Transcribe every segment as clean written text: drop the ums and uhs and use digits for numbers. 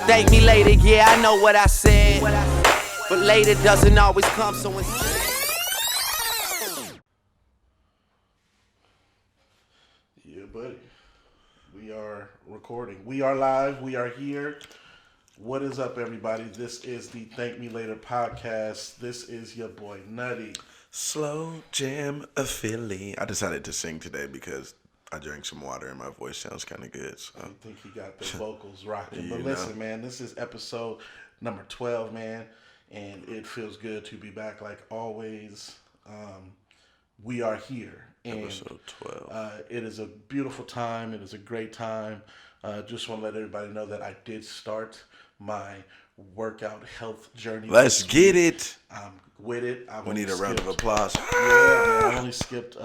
Thank me later, yeah, I know what I said. But later doesn't always come, so instead. Yeah, buddy. We are recording. We are live. We are here. What is up, everybody? This is the Thank Me Later podcast. This is your boy Nutty. Slow Jam Philly. I decided to sing today because I drank some water and my voice sounds kind of good. So I think he got the vocals rocking. But You listen, know. man, this is episode number 12, man. And it feels good to be back like always. We are here. And, episode 12. it is a beautiful time. It is a great time. Just want to let everybody know that I did start my workout health journey. Let's get it. I'm with it. We need a round of applause. Yeah, man, I only skipped,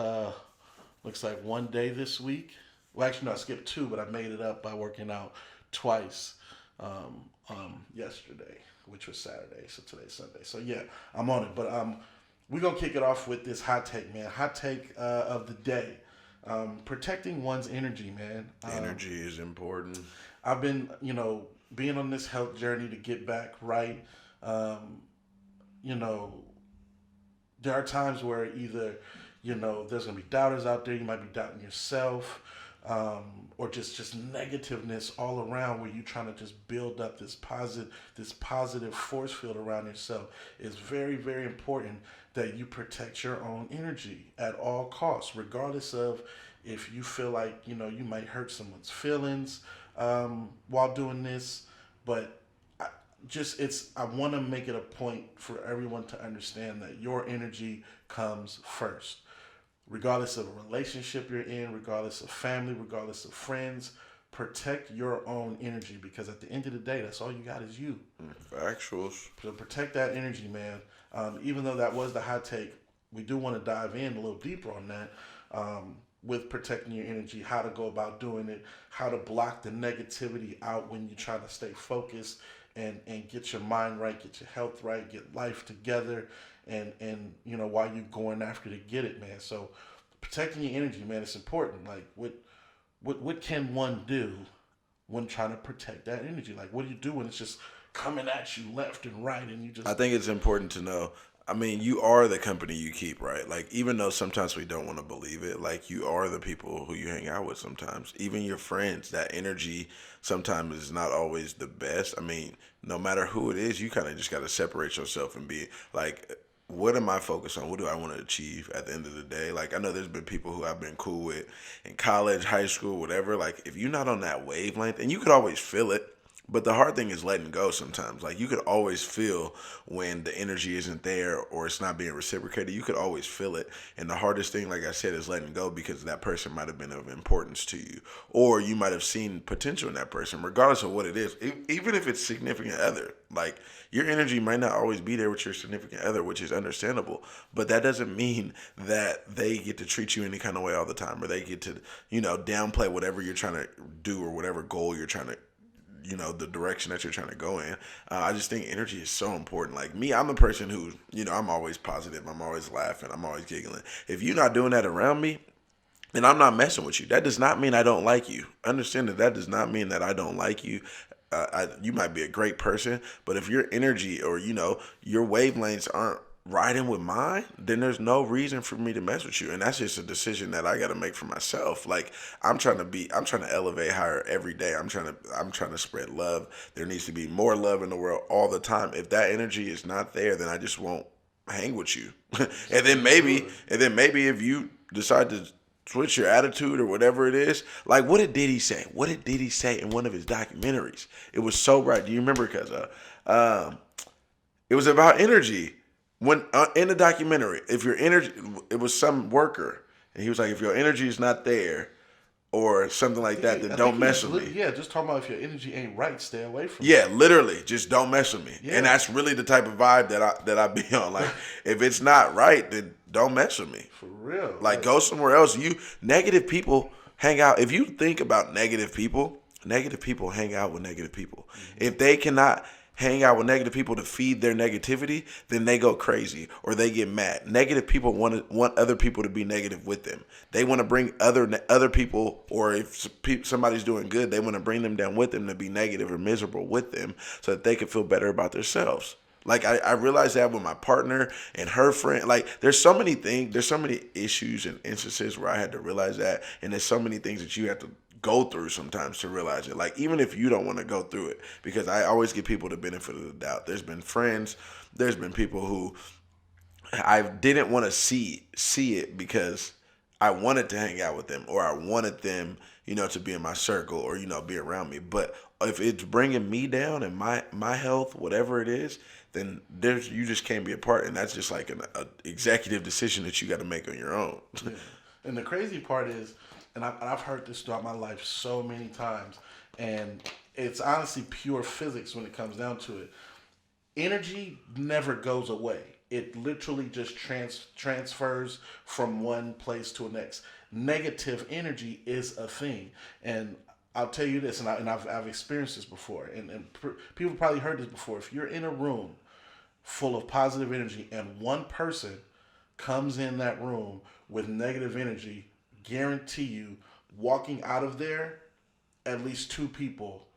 looks like one day this week. Well, actually, no, I skipped two, but I made it up by working out twice yesterday, which was Saturday. So today's Sunday. So, yeah, I'm on it. But we're going to kick it off with this hot take, man. Hot take of the day. Protecting one's energy, man. Energy is important. I've been, being on this health journey to get back right. There are times where either, there's going to be doubters out there. You might be doubting yourself, or just negativeness all around where you're trying to just build up this positive force field around yourself. It's very, very important that you protect your own energy at all costs, regardless of if you feel like, you might hurt someone's feelings while doing this. But I want to make it a point for everyone to understand that your energy comes first. Regardless of a relationship you're in, regardless of family, regardless of friends, protect your own energy, because at the end of the day, that's all you got is you. Factuals. So protect that energy, man. Even though that was the hot take, we do want to dive in a little deeper on that. With protecting your energy, how to go about doing it, how to block the negativity out when you try to stay focused and get your mind right, get your health right, get life together, and while you're going after to get it, man. So protecting your energy, man, it's important. Like what can one do when trying to protect that energy? Like, what do you do when it's just coming at you left and right and you just... I think it's important to know. I mean, you are the company you keep, right? Like, even though sometimes we don't want to believe it, like, you are the people who you hang out with sometimes. Even your friends, that energy sometimes is not always the best. I mean, no matter who it is, you kind of just got to separate yourself and be like, what am I focused on? What do I want to achieve at the end of the day? Like, I know there's been people who I've been cool with in college, high school, whatever. Like, if you're not on that wavelength, and you could always feel it, but the hard thing is letting go sometimes. Like, you could always feel when the energy isn't there or it's not being reciprocated. You could always feel it. And the hardest thing, like I said, is letting go, because that person might have been of importance to you. Or you might have seen potential in that person, regardless of what it is. Even if it's significant other. Like, your energy might not always be there with your significant other, which is understandable. But that doesn't mean that they get to treat you any kind of way all the time, or they get to, downplay whatever you're trying to do or whatever goal you're trying to, the direction that you're trying to go in. I just think energy is so important. Like me, I'm a person who, I'm always positive. I'm always laughing. I'm always giggling. If you're not doing that around me, then I'm not messing with you. That does not mean I don't like you. Understand that does not mean that I don't like you. You might be a great person, but if your energy or, your wavelengths aren't riding with mine, then there's no reason for me to mess with you. And that's just a decision that I got to make for myself. Like, I'm trying to elevate higher every day. I'm trying to spread love. There needs to be more love in the world all the time. If that energy is not there, then I just won't hang with you. and then maybe if you decide to switch your attitude or whatever it is, like, what did Diddy say? What did Diddy say in one of his documentaries? It was so right. Do you remember? Because it was about energy. When in the documentary, if your energy, it was some worker, and he was like, if your energy is not there, or something like that, then don't mess with me. Yeah, just talking about if your energy ain't right, stay away from me. Yeah, literally, just don't mess with me. Yeah. And that's really the type of vibe that I be on. Like, if it's not right, then don't mess with me. For real. Like, go somewhere else. Negative people hang out. If you think about negative people hang out with negative people. Mm-hmm. If they cannot hang out with negative people to feed their negativity, then they go crazy or they get mad. Negative people want other people to be negative with them. They want to bring other people, or if somebody's doing good, they want to bring them down with them to be negative or miserable with them so that they can feel better about themselves. Like I realized that with my partner and her friend. Like there's so many issues and instances where I had to realize that, and there's so many things that you have to go through sometimes to realize it. Like even if you don't want to go through it, because I always give people the benefit of the doubt. There's been friends, there's been people who I didn't want to see it because I wanted to hang out with them, or I wanted them, to be in my circle, or be around me. But if it's bringing me down and my health, whatever it is, then you just can't be a part, and that's just like an executive decision that you got to make on your own. Yeah. And the crazy part is, and I've heard this throughout my life so many times, and it's honestly pure physics when it comes down to it. Energy never goes away. It literally just transfers from one place to the next. Negative energy is a thing, and I'll tell you this, and I've experienced this before, and people probably heard this before. If you're in a room full of positive energy and one person comes in that room with negative energy, guarantee you, walking out of there, at least 2 people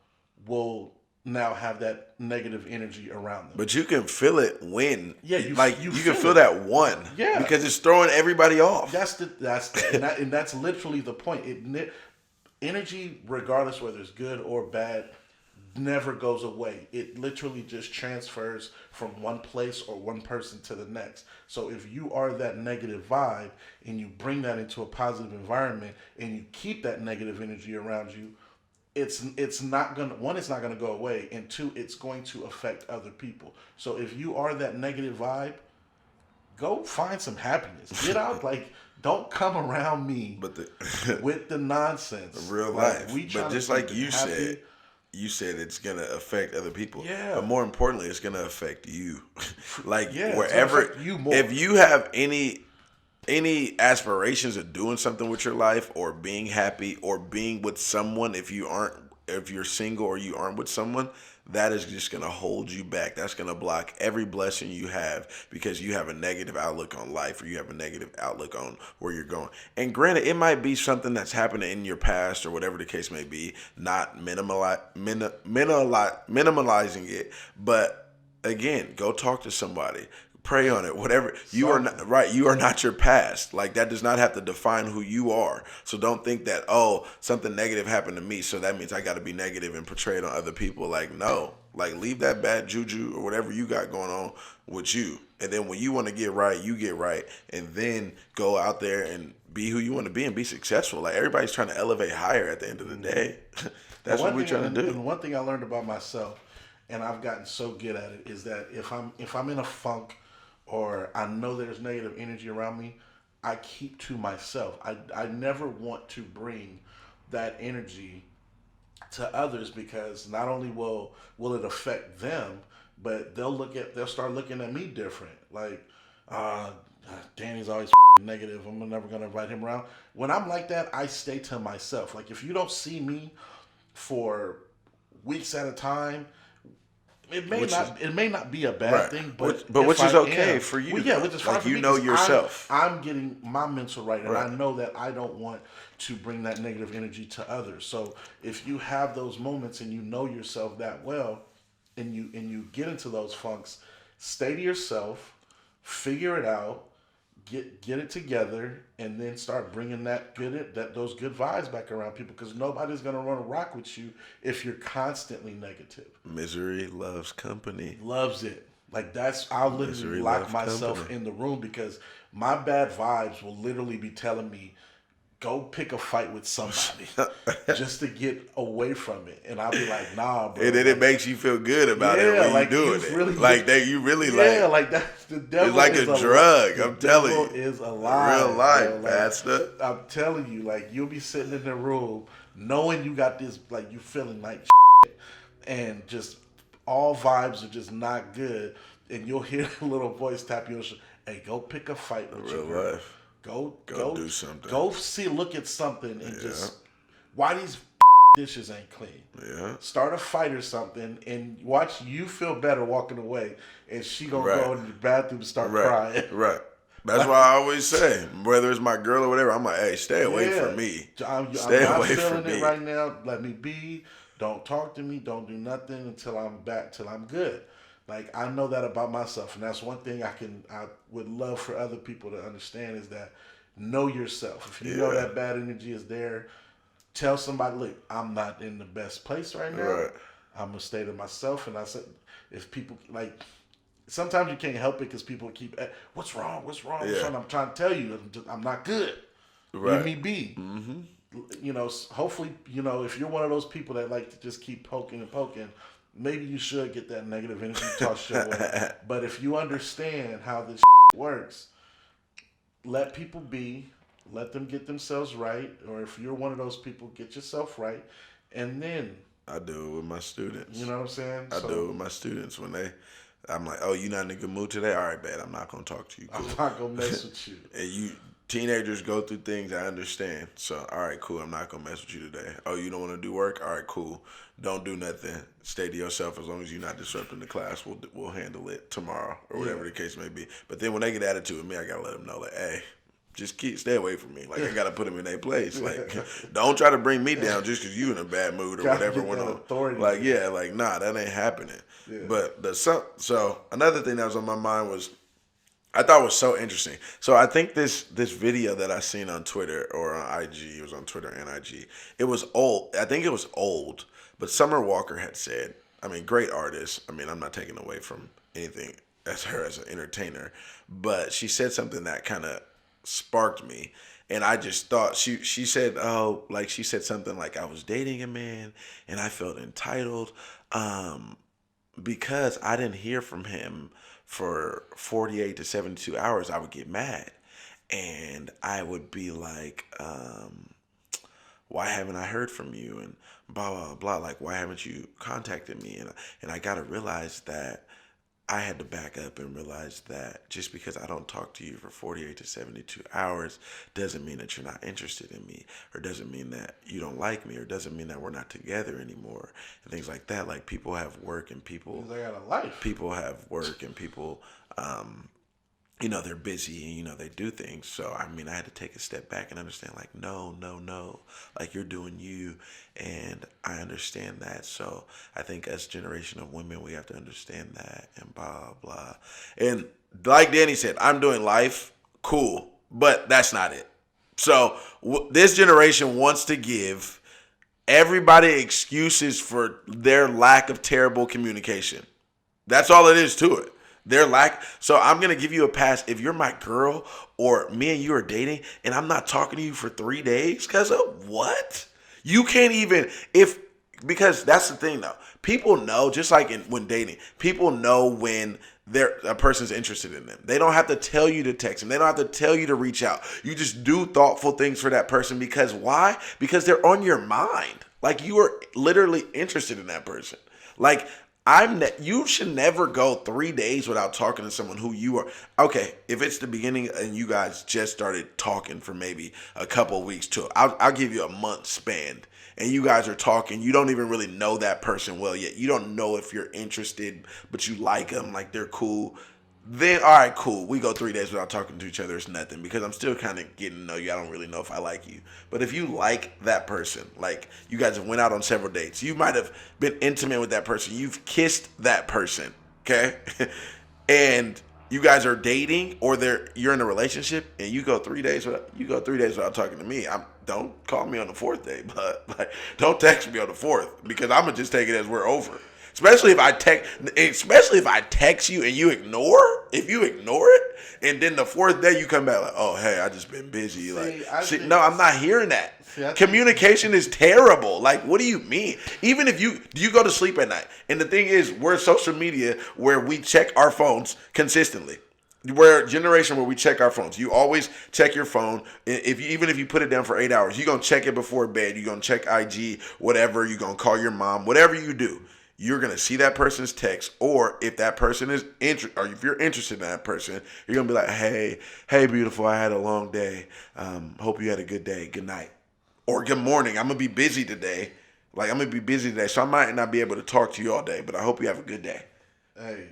will now have that negative energy around them. But you can feel it when, you can feel it. That one, because it's throwing everybody off. And that's literally the point. Energy, regardless whether it's good or bad, never goes away. It literally just transfers from one place or one person to the next. So if you are that negative vibe and you bring that into a positive environment and you keep that negative energy around you, it's not gonna go away, and 2, it's going to affect other people. So if you are that negative vibe, go find some happiness. Get out, don't come around me with the nonsense. Real life. But just like you said, it's gonna affect other people. Yeah. But more importantly, it's gonna affect you. Wherever you more. If you have any aspirations of doing something with your life, or being happy, or being with someone, if you're single or you aren't with someone, that is just going to hold you back. That's going to block every blessing you have, because you have a negative outlook on life, or you have a negative outlook on where you're going. And granted, it might be something that's happened in your past, or whatever the case may be, not minimalizing it. But again, go talk to somebody. Pray on it, whatever. You are not right. You are not your past. Like, that does not have to define who you are. So don't think that, something negative happened to me, so that means I got to be negative and portray it on other people. Like, no. Like, leave that bad juju or whatever you got going on with you. And then when you want to get right, you get right. And then go out there and be who you want to be and be successful. Like, everybody's trying to elevate higher at the end of the day. That's what we're trying to do. And one thing I learned about myself, and I've gotten so good at it, is that if I'm in a funk, or I know there's negative energy around me, I keep to myself. I never want to bring that energy to others, because not only will it affect them, but they'll start looking at me different. Like, Danny's always negative. I'm never gonna invite him around. When I'm like that, I stay to myself. Like, if you don't see me for weeks at a time, it may not be a bad thing, but which is okay for you. Well, which is fine like, for me, you know yourself. I'm getting my mental right, and I know that I don't want to bring that negative energy to others. So if you have those moments and you know yourself that well, and you get into those funks, stay to yourself, figure it out, get it together, and then start bringing those good vibes back around people, because nobody's gonna want to rock with you if you're constantly negative. Misery loves company. Loves it. Like, I'll literally lock myself in the room, because my bad vibes will literally be telling me, go pick a fight with somebody just to get away from it. And I'll be like, nah, bro. And then it makes you feel good about it when you're doing it. Really, like, that's the devil it's like a drug. I'm telling you. The devil is alive. Real life, bro. pastor. I'm telling you, like, you'll be sitting in the room knowing you got this, like, you feeling like shit, and just all vibes are just not good. And you'll hear a little voice tap you on the shoulder, hey, go pick a fight with your girl. Life. Go do something. Go look at something and just, why these dishes ain't clean. Yeah. Start a fight or something, and watch you feel better walking away, and she gonna Right. go in the bathroom and start Right. crying. Right. That's why I always say, whether it's my girl or whatever, I'm like, hey, stay away Yeah. from me. I'm Stay not away feeling from it me. right now. Let me be. Don't talk to me. Don't do nothing until I'm back. Till I'm good. Like, I know that about myself, and that's one thing I would love for other people to understand is that know yourself. If you know Yeah. that bad energy is there, tell somebody, look, I'm not in the best place right now. Right. I'm gonna stay to myself. And I said, if people like, sometimes you can't help it because people keep, what's wrong? What's wrong? What's Yeah. wrong? I'm trying to tell you, I'm not good. Right. Let me be. You know, hopefully, you know, if you're one of those people that like to just keep poking and poking, maybe you should get that negative energy tossed your way. But if you understand how this works, let people be, let them get themselves right. Or if you're one of those people, get yourself right. And then, I do it with my students. you know what I'm saying? I do it with my students when I'm like, oh, you not in a good mood today? All right, bad. I'm not gonna talk to you. Cool. I'm not going to mess with you. And you teenagers go through things, I understand. So, all right, cool. I'm not gonna mess with you today. Oh, you don't want to do work? All right, cool. Don't do nothing. Stay to yourself. As long as you're not disrupting the class, we'll handle it tomorrow or whatever the case may be. But then when they get attitude with me, I gotta let them know, like, hey, just stay away from me. Like, I gotta put them in their place. Like, don't try to bring me down just because you in a bad mood or Gotta whatever. get When that I'm authority. like, yeah, like, nah, that ain't happening. Yeah. But so another thing that was on my mind was, I thought was so interesting. So I think this video that I seen on Twitter or on IG, it was on Twitter and IG. It was old. I think it was old, but Summer Walker had said, I mean, great artist. I mean, I'm not taking away from anything as her as an entertainer, but she said something that kind of sparked me. And I just thought she said, oh, like she said something like, I was dating a man and I felt entitled because I didn't hear from him for 48 to 72 hours. I would get mad and I would be like, why haven't I heard from you? And blah, blah, blah. Like, why haven't you contacted me? And I got to realize that I had to back up and realize that just because I don't talk to you for 48 to 72 hours doesn't mean that you're not interested in me, or doesn't mean that you don't like me, or doesn't mean that we're not together anymore, and things like that. Like, people have work and people Because I got a life. people have work and people you know, they're busy and, you know, they do things. So, I mean, I had to take a step back and understand, like, no. Like, you're doing you, and I understand that. So, I think as a generation of women, we have to understand that, and blah, blah. And like Danny said, I'm doing life, cool, but that's not it. So, this generation wants to give everybody excuses for their lack of terrible communication. That's all it is to it. So I'm going to give you a pass if you're my girl or me and you are dating and I'm not talking to you for 3 days because of what? You can't even, because that's the thing though. People know, just like when dating, people know when a person's interested in them. They don't have to tell you to text them. They don't have to tell you to reach out. You just do thoughtful things for that person because why? Because they're on your mind. Like, you are literally interested in that person. Like, you should never go 3 days without talking to someone who you are. Okay, if it's the beginning and you guys just started talking for maybe a couple of weeks to, I'll give you a month span, and you guys are talking. You don't even really know that person well yet. You don't know if you're interested, but you like them, like they're cool. Then, all right, cool. We go 3 days without talking to each other. It's nothing because I'm still kind of getting to know you. I don't really know if I like you. But if you like that person, like you guys have went out on several dates, you might have been intimate with that person. You've kissed that person, okay? And you guys are dating or you're in a relationship and you go 3 days without talking to me. Don't call me on the fourth day, but like, don't text me on the fourth because I'm going to just take it as we're over. Especially if I text you and you ignore it, and then the fourth day you come back like, oh, hey, I just been busy. No, I'm not hearing that. Communication is terrible. Like, what do you mean? Even if do you go to sleep at night? And the thing is, we're social media where we check our phones consistently. We're a generation where we check our phones. You always check your phone. Even if you put it down for 8 hours, you're going to check it before bed. You're going to check IG, whatever. You're going to call your mom, whatever you do. You're going to see that person's text, or if that person is or if you're interested in that person, you're going to be like, hey, beautiful, I had a long day. Hope you had a good day. Good night. Or good morning. I'm going to be busy today. Like, I'm gonna be busy today, so I might not be able to talk to you all day. But I hope you have a good day. Hey,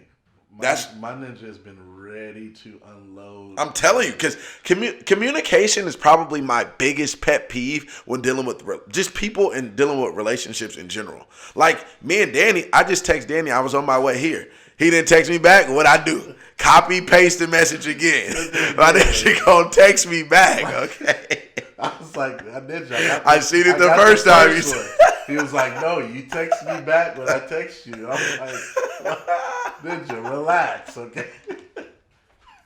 That's- my ninja has been ready to unload. I'm telling you, because communication is probably my biggest pet peeve when dealing with just people and dealing with relationships in general. Like me and Danny, I just text Danny. I was on my way here. He didn't text me back. What I do? Copy, paste the message again. My ninja gonna text me back. Okay. I was like, I did. I seen it the first time. He was like, no, you text me back when I text you. I'm like, Ninja, relax, okay?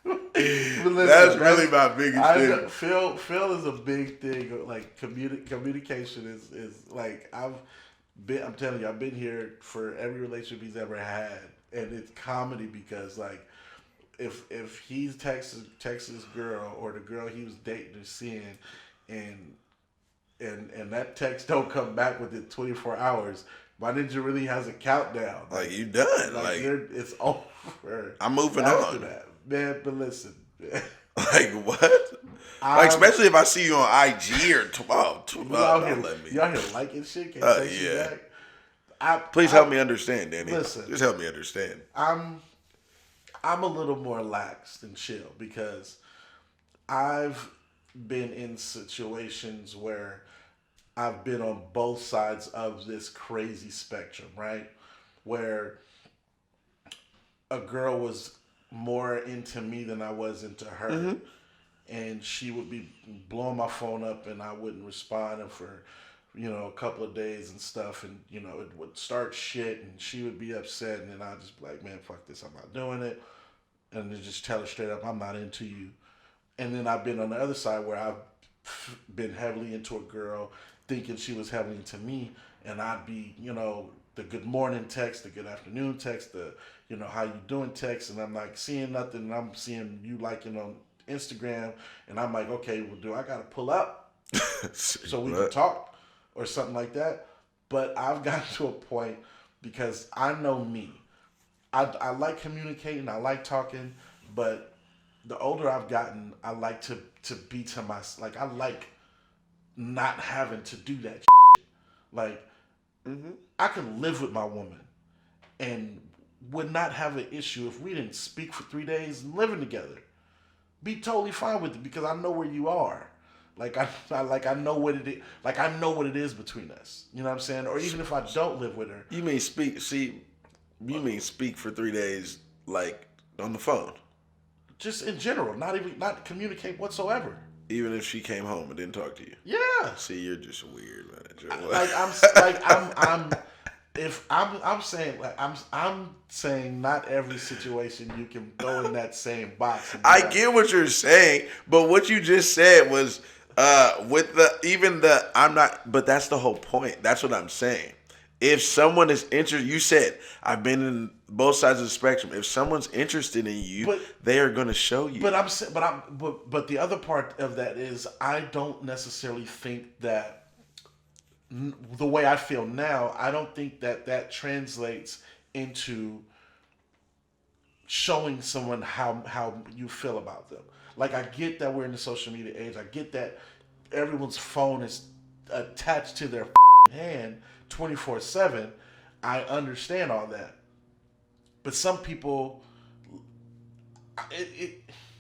Listen, That's really my biggest thing. Phil is a big thing. Like communication is like I'm telling you, I've been here for every relationship he's ever had, and it's comedy because like if he's texts his girl or the girl he was dating or seeing, and that text don't come back within 24 hours, my ninja really has a countdown. Like you done. Like it's over. I'm moving after on. that, man. But listen, man. Like what? Like especially if I see you on IG or you out here liking shit. Can't text you back. Please help me understand, Danny. Listen, just help me understand. I'm a little more lax than chill because I've been in situations where I've been on both sides of this crazy spectrum, right? Where a girl was more into me than I was into her. Mm-hmm. And she would be blowing my phone up and I wouldn't respond for, a couple of days and stuff. And, it would start shit and she would be upset. And then I'd just be like, man, fuck this. I'm not doing it. And then just tell her straight up, I'm not into you. And then I've been on the other side where I've been heavily into a girl thinking she was heavily into me. And I'd be, the good morning text, the good afternoon text, the, how you doing text. And I'm like seeing nothing. And I'm seeing you liking on Instagram. And I'm like, okay, well, do I got to pull up so we can talk or something like that? But I've gotten to a point because I know me. I like communicating. I like talking. But the older I've gotten, I like to be to myself. Like, I like not having to do that shit. Like, I can live with my woman and would not have an issue if we didn't speak for 3 days and living together. Be totally fine with it because I know where you are. Like I know what it is. Like I know what it is between us. You know what I'm saying? Or even if I don't live with her. You mean speak for 3 days, like on the phone? Just in general, not communicate whatsoever. Even if she came home and didn't talk to you. Yeah. See, you're just weird, man. I'm saying not every situation you can throw in that same box. I get what you're saying, but what you just said was but that's the whole point. That's what I'm saying. If someone is interested, you said I've been in both sides of the spectrum. If someone's interested in you, they are going to show you. But the other part of that is I don't necessarily think that the way I feel now. I don't think that translates into showing someone how you feel about them. Like I get that we're in the social media age. I get that everyone's phone is attached to their hand 24/7. I understand all that, but some people,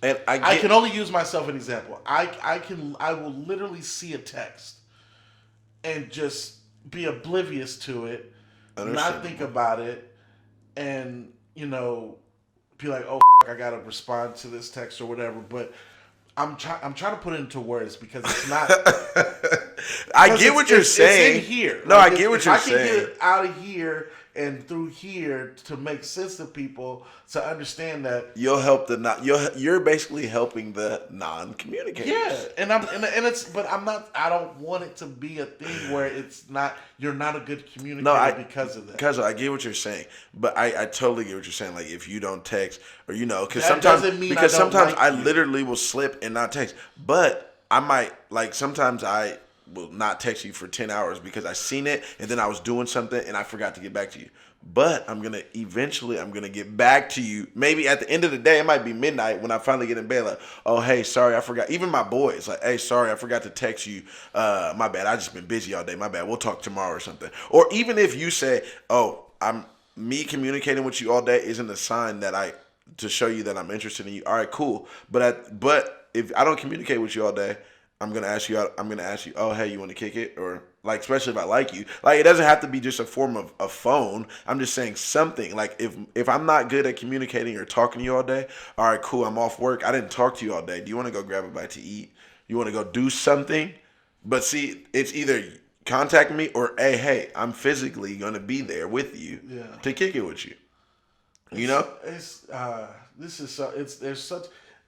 I can only use myself as an example. I will literally see a text and just be oblivious to it, not think about it, and be like, oh, I gotta respond to this text or whatever. But I'm trying to put it into words because it's not. I get what you're saying. It's in here. No, I get what you're saying. I can get it out of here and through here to make sense to people to understand that you'll help you're basically helping the non-communicators. Yeah, and I'm not. I don't want it to be a thing where it's not. You're not a good communicator because of that. Because I get what you're saying, but I totally get what you're saying. Like if you don't text or because sometimes I literally will slip and not text, but I might sometimes I will not text you for 10 hours because I seen it and then I was doing something and I forgot to get back to you. But I'm gonna get back to you. Maybe at the end of the day, it might be midnight when I finally get in bed. Like, oh hey, sorry, I forgot. Even my boys, like, hey, sorry, I forgot to text you. My bad. I just been busy all day. My bad. We'll talk tomorrow or something. Or even if you say, oh, me communicating with you all day isn't a sign to show you that I'm interested in you. All right, cool. But if I don't communicate with you all day, I'm gonna ask you. Oh, hey, you want to kick it? Or like, especially if I like you. Like, it doesn't have to be just a form of a phone. I'm just saying something. Like, if I'm not good at communicating or talking to you all day, all right, cool. I'm off work. I didn't talk to you all day. Do you want to go grab a bite to eat? You want to go do something? But see, it's either contact me or hey, I'm physically gonna be there with you to kick it with you. You know,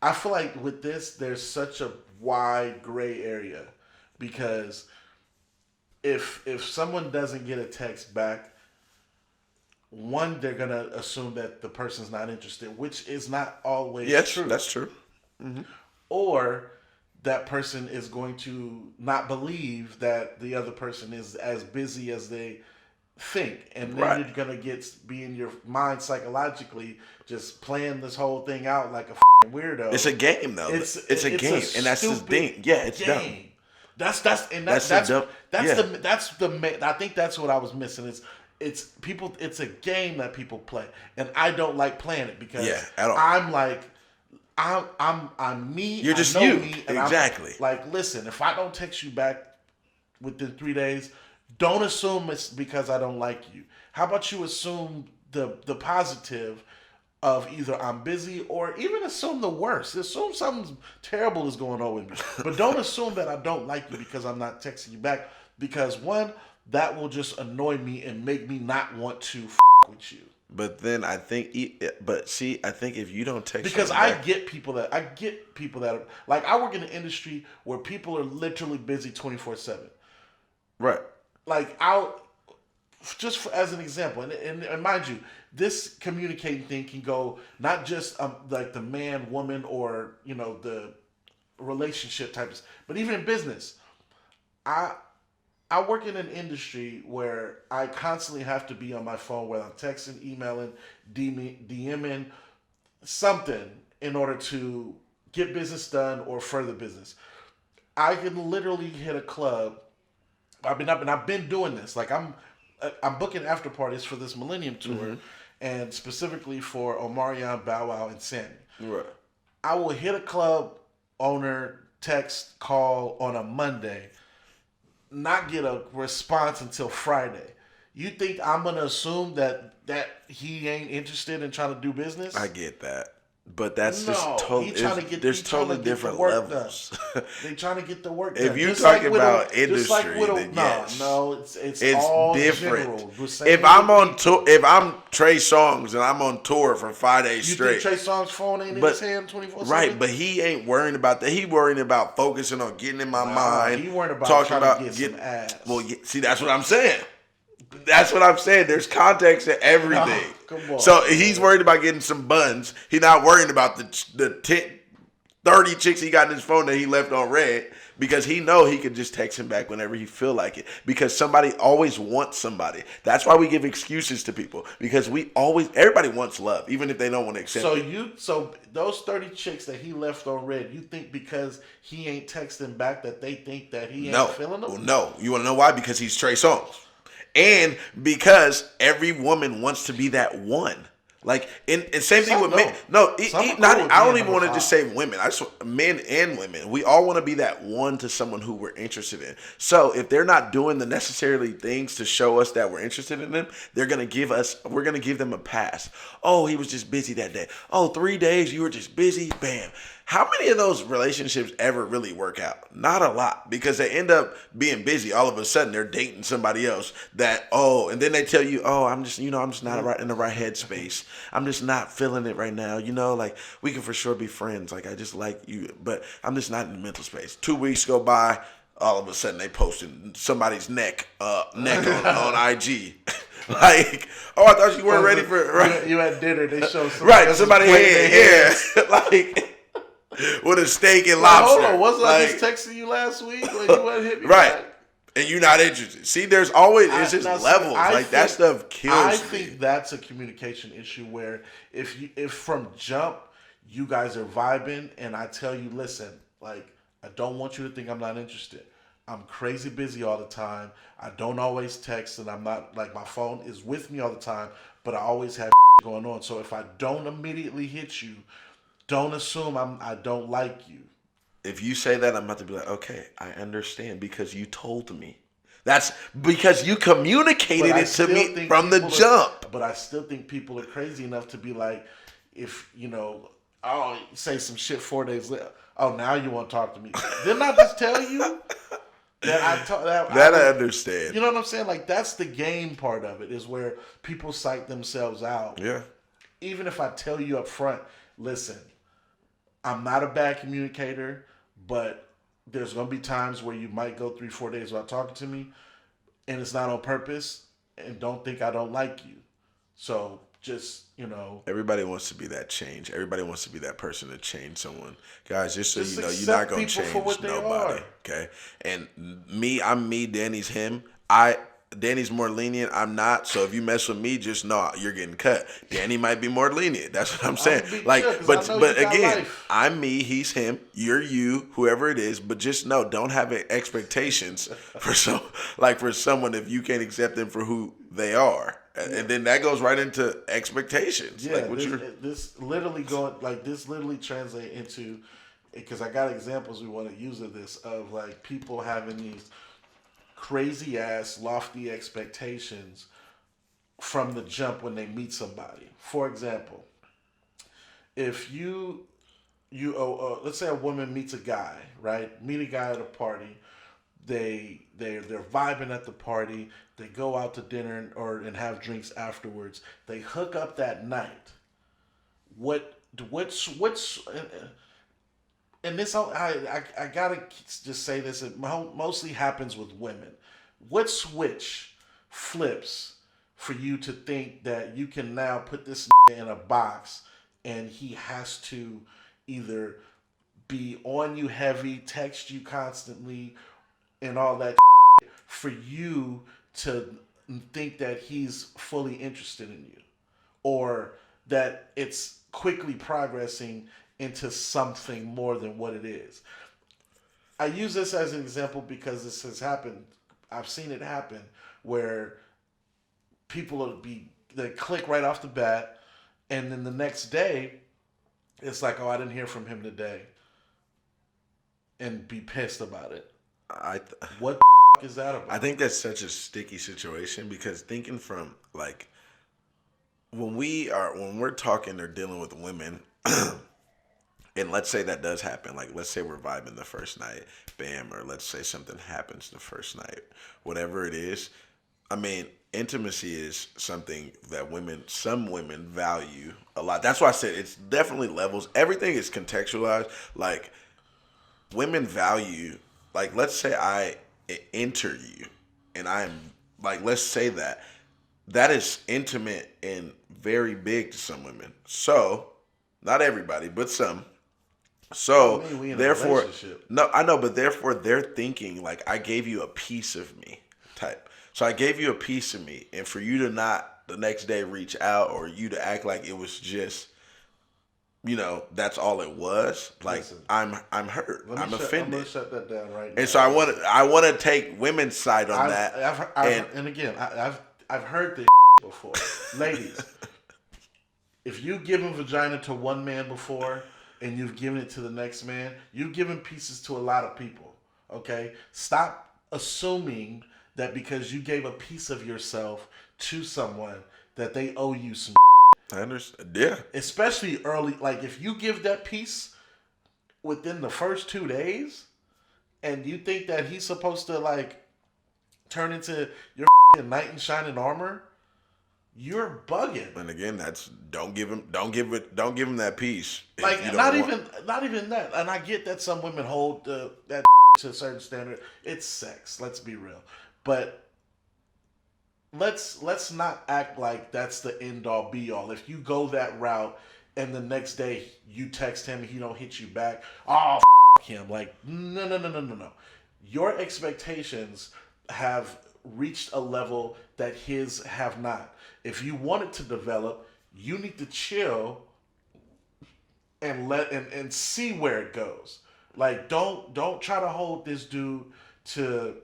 I feel like with this, there's such a wide gray area because if someone doesn't get a text back, one, they're gonna assume that the person's not interested, which is not always true. That's true. Mm-hmm. Or that person is going to not believe that the other person is as busy as they think, and then you're gonna be in your mind psychologically just playing this whole thing out like a weirdo. It's a game though. It's a game, and that's the thing. Yeah, it's dumb. That's the I think that's what I was missing. It's a game that people play, and I don't like playing it because at all. I'm like, I'm me. You're just you. Me, and exactly. I'm like, listen, if I don't text you back within 3 days, don't assume it's because I don't like you. How about you assume the positive of either I'm busy, or even assume the worst. Assume something terrible is going on with me. But don't assume that I don't like you because I'm not texting you back. Because one, that will just annoy me and make me not want to with you. But then I think, I think if you don't text, because I get people that are, like, I work in an industry where people are literally busy 24/7. Right. Like, as an example, and mind you, this communicating thing can go not just like the man, woman, or the relationship types, but even in business. I work in an industry where I constantly have to be on my phone, whether I'm texting, emailing, DMing, something in order to get business done or further business. I can literally hit a club. I've been doing this. Like, I'm booking after parties for this Millennium Tour, and specifically for Omarion, Bow Wow, and Sammy. Right. I will hit a club owner, text, call on a Monday, not get a response until Friday. You think I'm gonna assume that he ain't interested in trying to do business? I get that. But that's just totally, there's totally different levels. They trying to get the work done. If you're talking about industry, then yes. No, it's all different. General. If I'm on tour, if I'm Trey Songz and I'm on tour for 5 days straight. You think Trey Songz' phone ain't in his hand 24/7? Right, but he ain't worrying about that. He worrying about focusing on getting in my mind. He worrying about talking about to get some ass. Well, see, that's what I'm saying. That's what I'm saying. There's context to everything. Come on, so he's worried about getting some buns. He's not worrying about the 30 chicks he got in his phone that he left on red, because he know he could just text him back whenever he feel like it. Because somebody always wants somebody. That's why we give excuses to people, because everybody wants love, even if they don't want to accept it. So those 30 chicks that he left on red, you think because he ain't texting back that they think that he ain't feeling them? Well, no. You want to know why? Because he's Trey Songz. And because every woman wants to be that one. Like, and same thing with men. No, I don't even want to just say women. Men and women. We all want to be that one to someone who we're interested in. So if they're not doing the necessarily things to show us that we're interested in them, we're going to give them a pass. Oh, he was just busy that day. Oh, 3 days, you were just busy. Bam. How many of those relationships ever really work out? Not a lot, because they end up being busy. All of a sudden, they're dating somebody else and then they tell you, oh, I'm just not in the right headspace. I'm just not feeling it right now. Like, we can for sure be friends. Like, I just like you, but I'm just not in the mental space. 2 weeks go by, all of a sudden they posted somebody's neck on IG. Like, oh, I thought you weren't ready for right. You at dinner, they show somebody head, yeah. Like, with a steak and lobster. Hold on, wasn't I just texting you last week when you wasn't hit me right. back? and you're not interested. See, there's always it's just Now, see, levels. Like that stuff kills I me. think that's a communication issue where if from jump you guys are vibing and I tell you, listen, like I don't want you to think I'm not interested. I'm crazy busy all the time. I don't always text and I'm not like my phone is with me all the time, but I always have going on. So if I don't immediately hit you, don't assume I don't like you. If you say that, I'm about to be like, okay, I understand because you told me. That's because you communicated But I it to still me think from the people jump. But I still think people are crazy enough to be like, if you know, oh, say some shit 4 days later. Oh, now you want to talk to me? Didn't I just tell you that I understand. You know what I'm saying? Like that's the game part of it is where people psych themselves out. Yeah. Even if I tell you up front, listen, I'm not a bad communicator, but there's gonna be times where you might go 3-4 days without talking to me, and it's not on purpose. And don't think I don't like you. So just Everybody wants to be that change. Everybody wants to be that person to change someone. Guys, just so Just you know, you're accept not gonna people change for what they nobody. are. Okay. And me, I'm me, Danny's him. Danny's more lenient. I'm not. So if you mess with me, just know you're getting cut. Danny might be more lenient. That's what I'm saying. be Like, chill, 'cause but I know but you got again, life. I'm me. He's him. You're you. Whoever it is. But just know, don't have expectations for someone if you can't accept them for who they are. And then that goes right into expectations. Yeah, Like what this literally translate into, because I got examples we want to use of this, of like people having these crazy ass lofty expectations from the jump when they meet somebody. For example, if let's say a woman meets a guy, right? Meet a guy at a party. They're vibing at the party. They go out to dinner and have drinks afterwards. They hook up that night. What's and this I gotta just say this. It mostly happens with women. What switch flips for you to think that you can now put this in a box and he has to either be on you heavy, text you constantly, and all that for you to think that he's fully interested in you, or that it's quickly progressing into something more than what it is. I use this as an example because this has happened. I've seen it happen where people they click right off the bat, and then the next day it's like, oh, I didn't hear from him today, and be pissed about it. What the is that about? I think that's such a sticky situation because thinking from like when we're talking or dealing with women, and let's say that does happen. Like let's say we're vibing the first night, bam, or let's say something happens the first night, whatever it is. I mean, intimacy is something that some women value a lot. That's why I said it's definitely levels. Everything is contextualized. Like women value, like let's say I enter you and I'm like, let's say that is intimate and very big to some women. So not everybody, but some. So therefore, no, I know, but therefore they're thinking like I gave you a piece of me type. So I gave you a piece of me, and for you to not the next day reach out or you to act like it was just, that's all it was. Like listen, I'm hurt. I'm offended. I'm gonna shut that down right now. And so I want to take women's side on that. I've heard this before, ladies. If you've given vagina to one man before and you've given it to the next man, you've given pieces to a lot of people. Okay, stop assuming that because you gave a piece of yourself to someone that they owe you some. I understand. Yeah. Especially early, like if you give that piece within the first 2 days, and you think that he's supposed to like turn into your knight in shining armor, you're bugging. And again, that's don't give him that piece. Like not even that. And I get that some women hold that to a certain standard. It's sex. Let's be real. But let's not act like that's the end all be all. If you go that route and the next day you text him and he don't hit you back, oh him. Like no. Your expectations have reached a level that his have not. If you want it to develop, you need to chill and and see where it goes. Like don't try to hold this dude to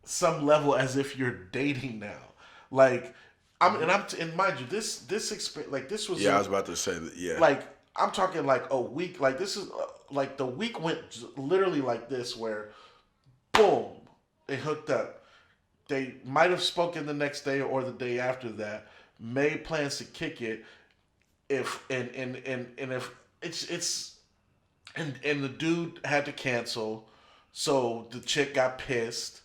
some level as if you're dating now. Like and mind you, this experience, like this was Yeah, I was about to say that. Yeah, like I'm talking like a week. Like this is like the week went literally like this, where boom, they hooked up. They might have spoken the next day or the day after that. Made plans to kick it. If and if it's and the dude had to cancel, so the chick got pissed,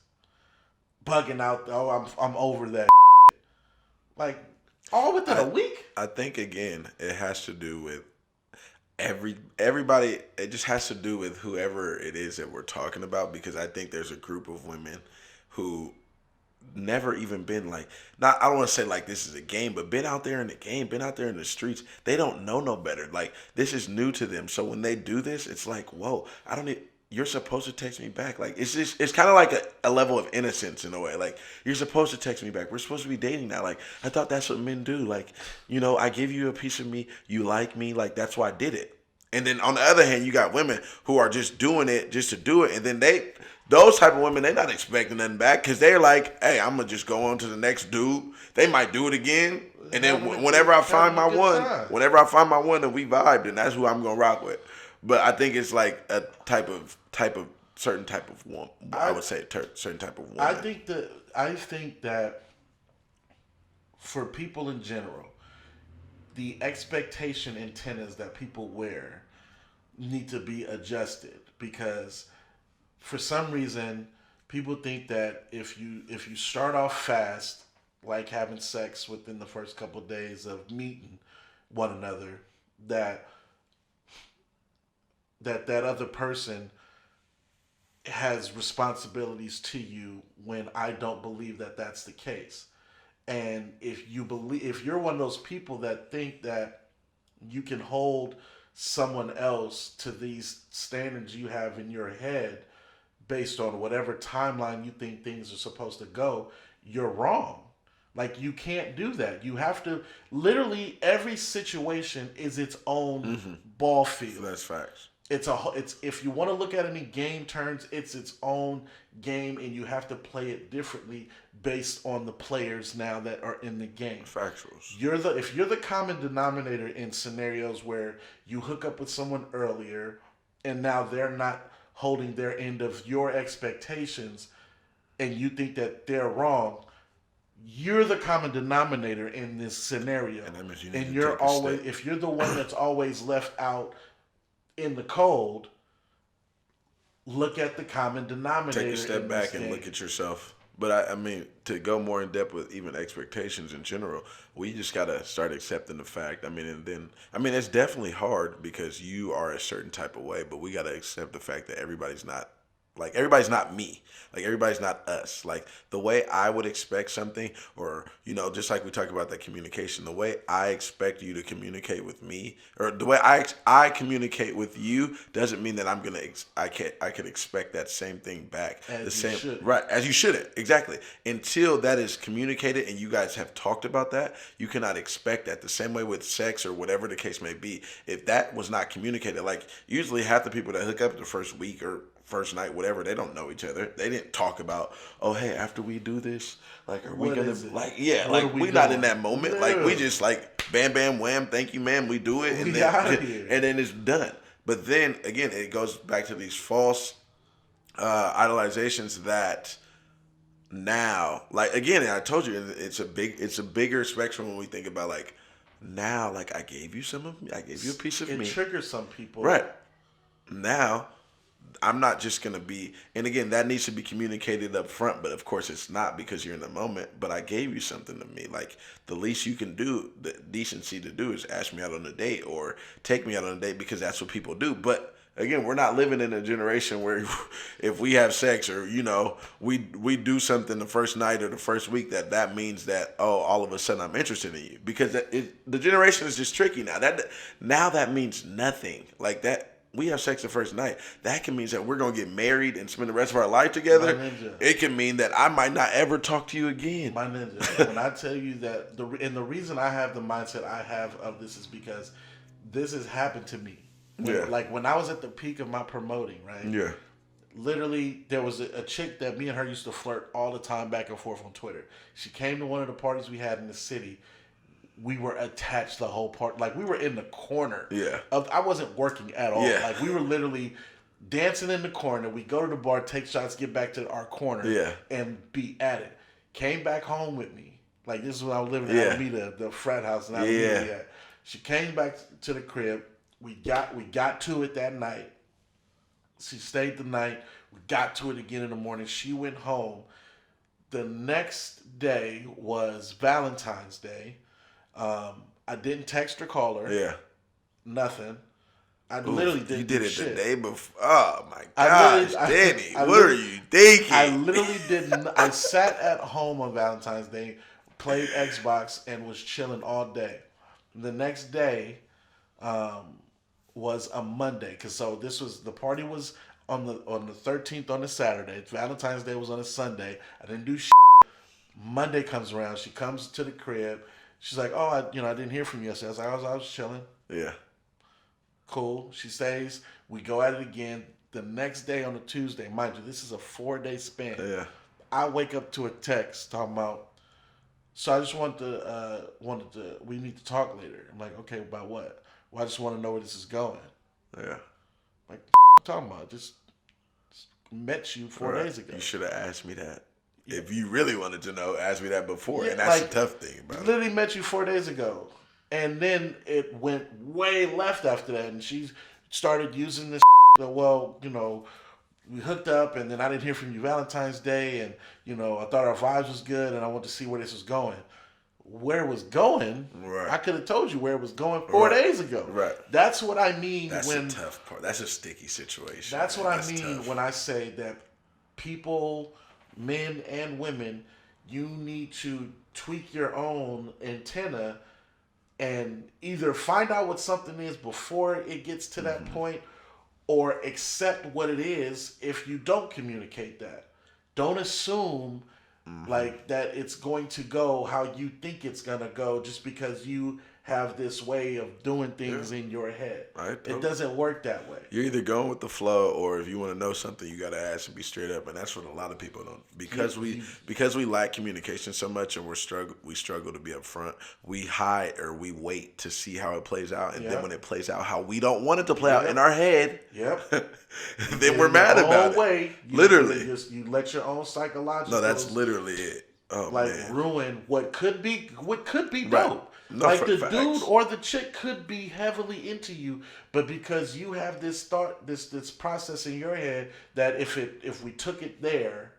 bugging out. Oh, I'm over that. Like all within a week. I think again, it has to do with everybody. It just has to do with whoever it is that we're talking about, because I think there's a group of women who never even been like, not, I don't want to say like this is a game, but been out there in the game, been out there in the streets. They don't know no better. Like this is new to them. So when they do this, it's like, whoa, I don't need, you're supposed to text me back. Like it's just, it's kind of like a level of innocence in a way. Like you're supposed to text me back. We're supposed to be dating now. Like I thought that's what men do. Like, you know, I give you a piece of me, you like me, like that's why I did it. And then on the other hand, you got women who are just doing it just to do it, and then those type of women, they're not expecting nothing back, because they're like, hey, I'm gonna just go on to the next dude. They might do it again, and then whenever I find my one, and we vibed, and that's who I'm gonna rock with. But I think it's like a certain type of woman. I would say certain type of woman. I think that for people in general, the expectation antennas that people wear need to be adjusted, because for some reason people think that if you start off fast, like having sex within the first couple of days of meeting one another, that other person has responsibilities to you, when I don't believe that that's the case. And if you're one of those people that think that you can hold someone else to these standards you have in your head based on whatever timeline you think things are supposed to go, you're wrong. Like you can't do that. You have to, literally every situation is its own ball field. That's facts. It's if you want to look at any game terms, it's its own game, and you have to play it differently based on the players now that are in the game. Factuals. If you're the common denominator in scenarios where you hook up with someone earlier and now they're not holding their end of your expectations, and you think that they're wrong, you're the common denominator in this scenario. And that means you and need you're to take a always step. if you're the one that's always left out in the cold, look at the common denominator. Take a step in back this and game. look at yourself. But I mean, to go more in depth with even expectations in general, we just gotta start accepting the fact. It's definitely hard because you are a certain type of way, but we gotta accept the fact that everybody's not me. Like everybody's not us. Like the way I would expect something, or just like we talked about that communication, the way I expect you to communicate with me, or the way I communicate with you, doesn't mean that I can expect that same thing back. Right, as you shouldn't. Exactly. Until that is communicated and you guys have talked about that, you cannot expect that. The same way with sex or whatever the case may be. If that was not communicated, like usually half the people that hook up the first week or first night, whatever, they don't know each other. They didn't talk about, oh, hey, after we do this, like, are we gonna, like, yeah, like, we not in that moment. Yeah. Like, we just, like, bam, bam, wham, thank you, ma'am, we do it, and then it's done. But then, again, it goes back to these false idolizations that now, like, again, I told you, it's a bigger spectrum when we think about, like, now, like, I gave you a piece of me. It triggers some people. Right. Now, I'm not just going to be, and again, that needs to be communicated up front, but of course it's not because you're in the moment, but I gave you something to me. Like, the least you can do, the decency to do, is ask me out on a date or take me out on a date, because that's what people do. But again, we're not living in a generation where if we have sex or, we do something the first night or the first week, that means that, oh, all of a sudden I'm interested in you. Because the generation is just tricky now. That means nothing. Like that. we have sex the first night, that can mean that we're going to get married and spend the rest of our life together. My ninja. It can mean that I might not ever talk to you again. My ninja. When I tell you that, the reason I have the mindset I have of this is because this has happened to me. Like when I was at the peak of my promoting, right? Yeah. Literally, there was a chick that me and her used to flirt all the time back and forth on Twitter. She came to one of the parties we had in the city. We were attached the whole part. Like, we were in the corner. Yeah. I wasn't working at all. Yeah. Like, we were literally dancing in the corner. We go to the bar, take shots, get back to our corner. Yeah. And be at it. Came back home with me. Like, this is when I was living Yeah. at Alameda, the frat house in Alameda. Yeah. She came back to the crib. We got to it that night. She stayed the night. We got to it again in the morning. She went home. The next day was Valentine's Day. I didn't text or call her. Yeah. Nothing. I literally didn't. You did do it shit. the day before. Oh my gosh, Danny, what are you thinking? I literally didn't. I sat at home on Valentine's Day, played Xbox, and was chilling all day. The next day was a Monday, because the party was on the 13th on a Saturday. Valentine's Day was on a Sunday. I didn't do shit. Monday comes around. She comes to the crib. She's like, "Oh, I didn't hear from you yesterday." I was like, I was chilling. Yeah. Cool. She stays. We go at it again. The next day on a Tuesday, mind you, this is a 4-day span. Yeah. I wake up to a text talking about, so I just wanted to, we need to talk later. I'm like, okay, about what? Well, I just want to know where this is going. Yeah. Like, talking about? Just met you 4 days ago. You should have asked me that. If you really wanted to know, ask me that before. Yeah, and that's like, the tough thing about it. Literally met you 4 days ago. And then it went way left after that. And she started using this, well, we hooked up and then I didn't hear from you Valentine's Day. And, I thought our vibes was good and I wanted to see where this was going. Where it was going, right. I could have told you where it was going 4 days ago. Right. That's what I mean That's when... a tough part. That's a sticky situation. That's what I mean tough. when I say that people, men and women, you need to tweak your own antenna and either find out what something is before it gets to that point, or accept what it is if you don't communicate that. Don't assume like that it's going to go how you think it's going to go just because you have this way of doing things in your head. Right. It doesn't work that way. You're either going with the flow, or if you want to know something, you got to ask and be straight up. And that's what a lot of people don't, because we lack communication so much, and we struggle to be upfront. We hide or we wait to see how it plays out, and then when it plays out how we don't want it to play out in our head, then we're mad about it. Literally, you let your own psychological. No, that's literally it. Oh, man. Ruin what could be Right. dope. No, like the facts. dude or the chick could be heavily into you, but because you have this thought, this process in your head that if we took it there,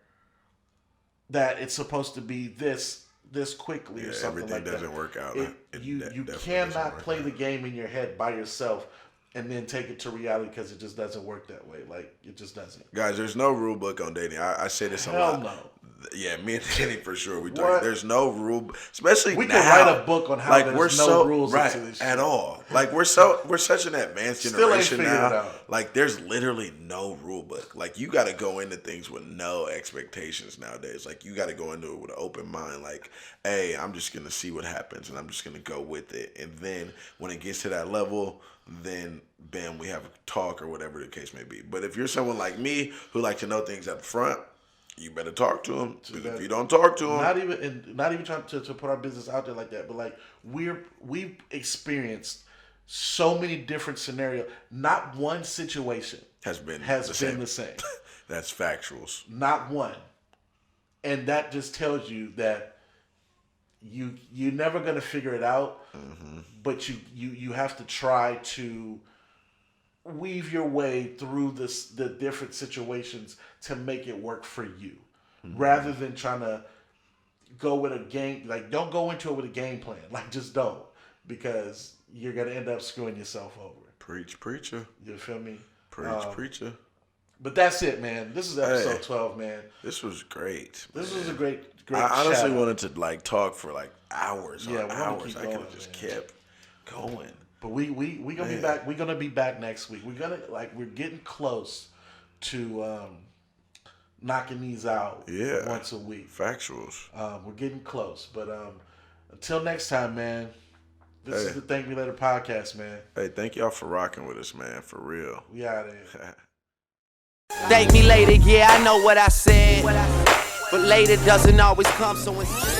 that it's supposed to be this quickly or something like that. Everything doesn't work out. You cannot play the game in your head by yourself and then take it to reality, because it just doesn't work that way. Like, it just doesn't. Guys, there's no rule book on dating. I say this a Hell lot. no. Yeah, me and Danny for sure. What? There's no rule, especially We now. could write a book on how like there's no rules right into this shit. at all. Like we're such an advanced Still ain't generation figured it now. out. Like there's literally no rule book. Like you got to go into things with no expectations nowadays. Like you got to go into it with an open mind. Like, hey, I'm just gonna see what happens, and I'm just gonna go with it. And then when it gets to that level, then bam, we have a talk or whatever the case may be. But if you're someone like me who like to know things up front, you better talk to him. Because if you don't talk to him, not even trying to put our business out there like that, but like we've experienced so many different scenarios. Not one situation has been the same. That's factuals. Not one, and that just tells you that you're never gonna figure it out. But you have to try to weave your way through the different situations to make it work for you, rather than trying to go with a game. Like, don't go into it with a game plan. Like, just don't, because you're gonna end up screwing yourself over. Preach, preacher. You feel me? Preach, preacher. But that's it, man. This is episode 12, man. This was great. This was a great. I honestly shout-out. wanted to like talk for like hours. Yeah, on we wanna hours. keep I could going, have just man. kept going. But we gonna be back. We're gonna be back next week. We're getting close to knocking these out once a week. Factuals. We're getting close. But until next time, man. This is the Thank Me Later podcast, man. Hey, thank y'all for rocking with us, man. For real. We out of here. Thank me later, yeah, I know what I said. But later doesn't always come, so instead.